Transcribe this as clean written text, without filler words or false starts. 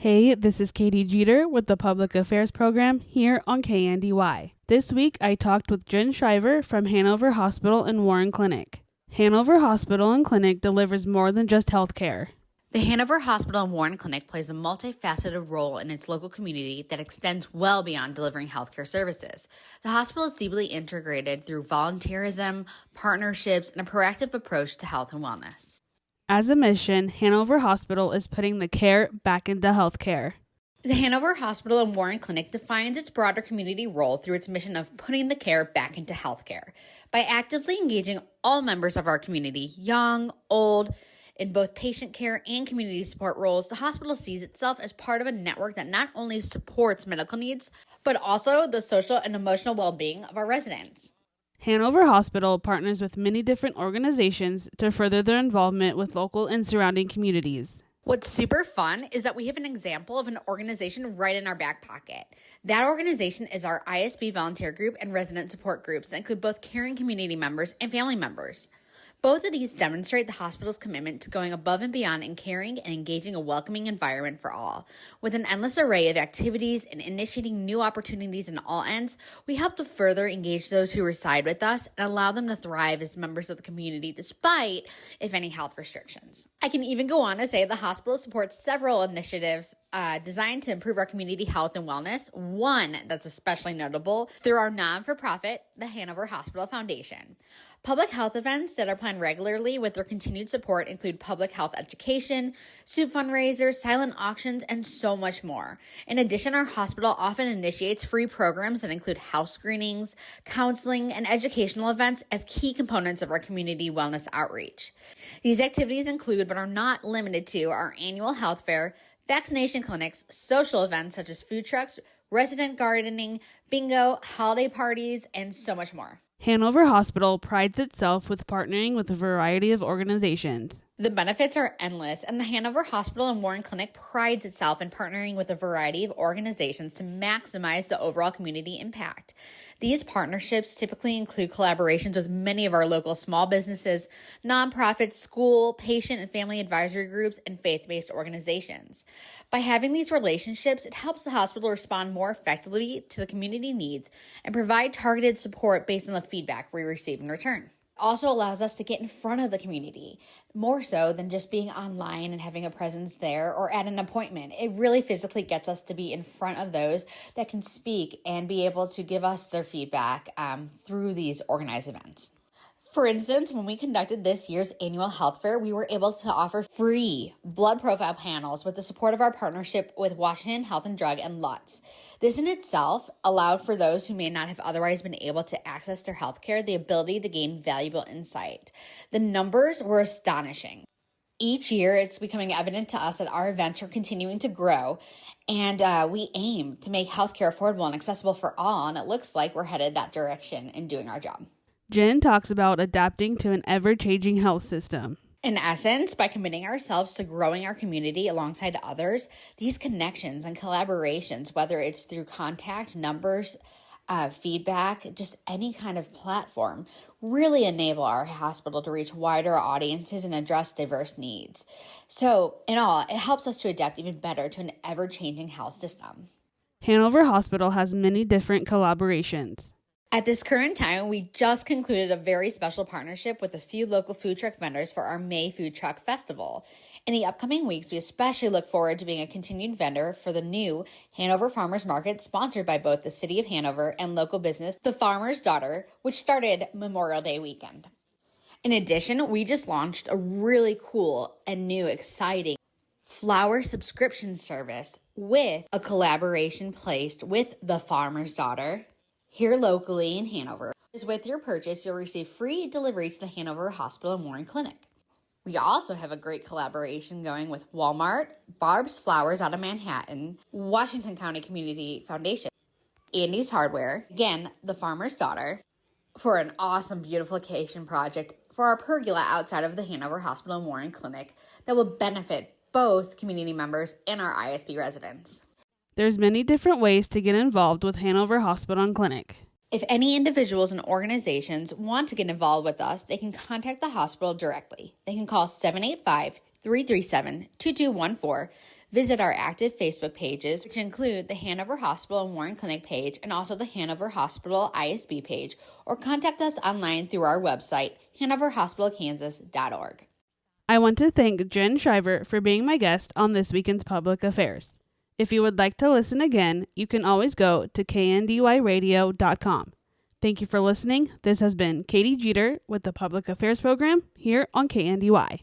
Hey, this is Katy Jeter with the Public Affairs Program here on KNDY. This week, I talked with Jen Shriver from Hanover Hospital and Warren Clinic. Hanover Hospital and Clinic delivers more than just health care. The Hanover Hospital and Warren Clinic plays a multifaceted role in its local community that extends well beyond delivering healthcare services. The hospital is deeply integrated through volunteerism, partnerships, and a proactive approach to health and wellness. As a mission, Hanover Hospital is putting the care back into healthcare. The Hanover Hospital and Warren Clinic defines its broader community role through its mission of putting the care back into healthcare. By actively engaging all members of our community, young, old, in both patient care and community support roles, the hospital sees itself as part of a network that not only supports medical needs, but also the social and emotional well-being of our residents. Hanover Hospital partners with many different organizations to further their involvement with local and surrounding communities. What's super fun is that we have an example of an organization right in our back pocket. That organization is our ISB volunteer group and resident support groups that include both caring community members and family members. Both of these demonstrate the hospital's commitment to going above and beyond in caring and engaging a welcoming environment for all. With an endless array of activities and initiating new opportunities in all ends, we help to further engage those who reside with us and allow them to thrive as members of the community despite, if any, health restrictions. I can even go on to say the hospital supports several initiatives designed to improve our community health and wellness. One that's especially notable through our non-for-profit, the Hanover Hospital Foundation. Public health events that are planned regularly with their continued support include public health education, soup fundraisers, silent auctions, and so much more. In addition, our hospital often initiates free programs that include health screenings, counseling, and educational events as key components of our community wellness outreach. These activities include, but are not limited to, our annual health fair, vaccination clinics, social events such as food trucks, resident gardening, bingo, holiday parties, and so much more. Hanover Hospital prides itself with partnering with a variety of organizations. The benefits are endless, and the Hanover Hospital and Warren Clinic prides itself in partnering with a variety of organizations to maximize the overall community impact. These partnerships typically include collaborations with many of our local small businesses, nonprofits, school, patient and family advisory groups, and faith-based organizations. By having these relationships, it helps the hospital respond more effectively to the community needs and provide targeted support based on the feedback we receive in return. Also allows us to get in front of the community, more so than just being online and having a presence there or at an appointment. It really physically gets us to be in front of those that can speak and be able to give us their feedback through these organized events. For instance, when we conducted this year's annual health fair, we were able to offer free blood profile panels with the support of our partnership with Washington Health and Drug and Lutz. This in itself allowed for those who may not have otherwise been able to access their health care the ability to gain valuable insight. The numbers were astonishing. Each year, it's becoming evident to us that our events are continuing to grow, and we aim to make healthcare affordable and accessible for all, and it looks like we're headed that direction in doing our job. Jen talks about adapting to an ever-changing health system. In essence, by committing ourselves to growing our community alongside others, these connections and collaborations, whether it's through contact, numbers, feedback, just any kind of platform, really enable our hospital to reach wider audiences and address diverse needs. So, in all, it helps us to adapt even better to an ever-changing health system. Hanover Hospital has many different collaborations. At this current time, we just concluded a very special partnership with a few local food truck vendors for our May Food Truck Festival. In the upcoming weeks, we especially look forward to being a continued vendor for the new Hanover Farmers Market sponsored by both the City of Hanover and local business, The Farmer's Daughter, which started Memorial Day weekend. In addition, we just launched a really cool and new, exciting flower subscription service with a collaboration placed with The Farmer's Daughter here locally in Hanover. With your purchase, you'll receive free delivery to the Hanover Hospital and Warren Clinic. We also have a great collaboration going with Walmart, Barb's Flowers out of Manhattan, Washington County Community Foundation, Andy's Hardware, again, The Farmer's Daughter, for an awesome beautification project for our pergola outside of the Hanover Hospital and Warren Clinic that will benefit both community members and our ISB residents. There's many different ways to get involved with Hanover Hospital and Clinic. If any individuals and organizations want to get involved with us, they can contact the hospital directly. They can call 785-337-2214, Visit our active Facebook pages, which include the Hanover Hospital and Warren Clinic page and also the Hanover Hospital ISB page, or contact us online through our website, hanoverhospitalkansas.org. I want to thank Jen Shriver for being my guest on this weekend's Public Affairs. If you would like to listen again, you can always go to kndyradio.com. Thank you for listening. This has been Katy Jeter with the Public Affairs program here on KNDY.